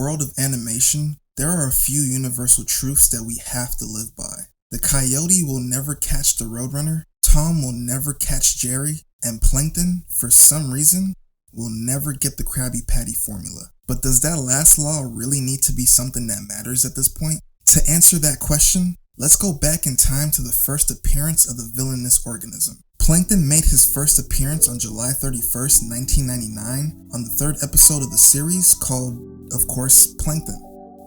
world of animation, there are a few universal truths that we have to live by. The coyote will never catch the roadrunner, Tom will never catch Jerry, and Plankton, for some reason, will never get the Krabby Patty formula. But does that last law really need to be something that matters at this point? To answer that question, let's go back in time to the first appearance of the villainous organism. Plankton made his first appearance on July 31st, 1999, on the third episode of the series called, of course, Plankton.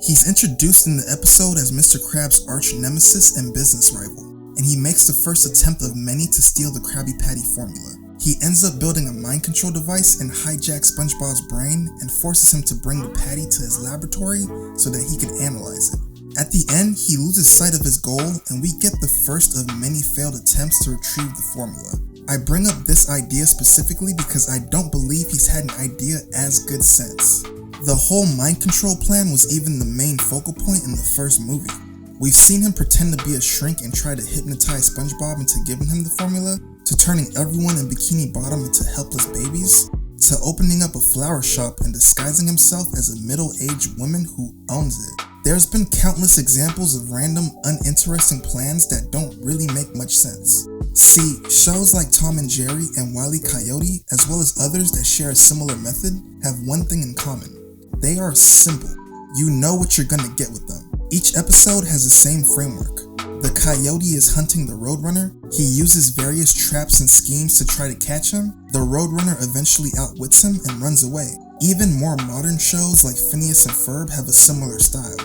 He's introduced in the episode as Mr. Krabs' arch nemesis and business rival, and he makes the first attempt of many to steal the Krabby Patty formula. He ends up building a mind control device and hijacks SpongeBob's brain and forces him to bring the patty to his laboratory so that he can analyze it. At the end, he loses sight of his goal and we get the first of many failed attempts to retrieve the formula. I bring up this idea specifically because I don't believe he's had an idea as good since. The whole mind control plan was even the main focal point in the first movie. We've seen him pretend to be a shrink and try to hypnotize SpongeBob into giving him the formula, to turning everyone in Bikini Bottom into helpless babies, to opening up a flower shop and disguising himself as a middle-aged woman who owns it. There's been countless examples of random, uninteresting plans that don't really make much sense. See, shows like Tom and Jerry and Wile E. Coyote, as well as others that share a similar method, have one thing in common. They are simple. You know what you're gonna get with them. Each episode has the same framework. The coyote is hunting the roadrunner. He uses various traps and schemes to try to catch him. The roadrunner eventually outwits him and runs away. Even more modern shows like Phineas and Ferb have a similar style.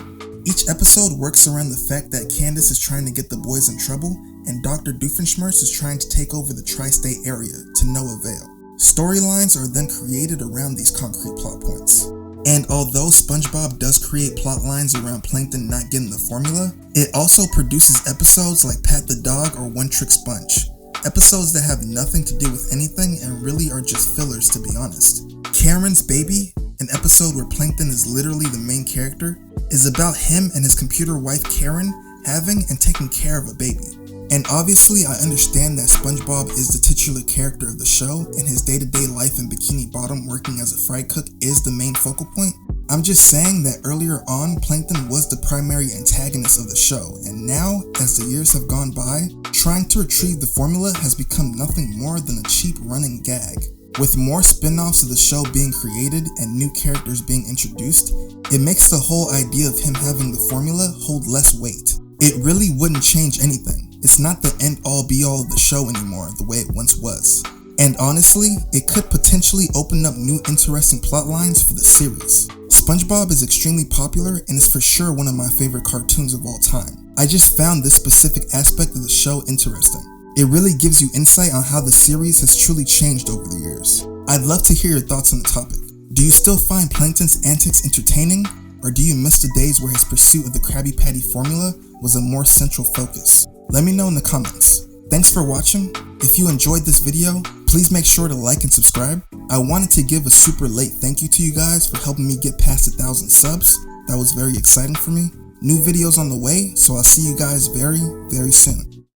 Each episode works around the fact that Candace is trying to get the boys in trouble, and Dr. Doofenshmirtz is trying to take over the tri-state area, to no avail. Storylines are then created around these concrete plot points. And although SpongeBob does create plot lines around Plankton not getting the formula, it also produces episodes like Pat the Dog or One Trick Sponge. Episodes that have nothing to do with anything and really are just fillers, to be honest. Karen's Baby, an episode where Plankton is literally the main character, is about him and his computer wife Karen having and taking care of a baby. And obviously I understand that SpongeBob is the titular character of the show and his day-to-day life in Bikini Bottom working as a fry cook is the main focal point. I'm just saying that earlier on, Plankton was the primary antagonist of the show, and now, as the years have gone by, trying to retrieve the formula has become nothing more than a cheap running gag. With more spin-offs of the show being created and new characters being introduced, it makes the whole idea of him having the formula hold less weight. It really wouldn't change anything. It's not the end-all be-all of the show anymore the way it once was. And honestly, it could potentially open up new interesting plot lines for the series. SpongeBob is extremely popular and is for sure one of my favorite cartoons of all time. I just found this specific aspect of the show interesting. It really gives you insight on how the series has truly changed over the years. I'd love to hear your thoughts on the topic. Do you still find Plankton's antics entertaining? Or do you miss the days where his pursuit of the Krabby Patty formula was a more central focus? Let me know in the comments. Thanks for watching. If you enjoyed this video, please make sure to like and subscribe. I wanted to give a super late thank you to you guys for helping me get past 1,000 subs. That was very exciting for me. New videos on the way, so I'll see you guys very, very soon.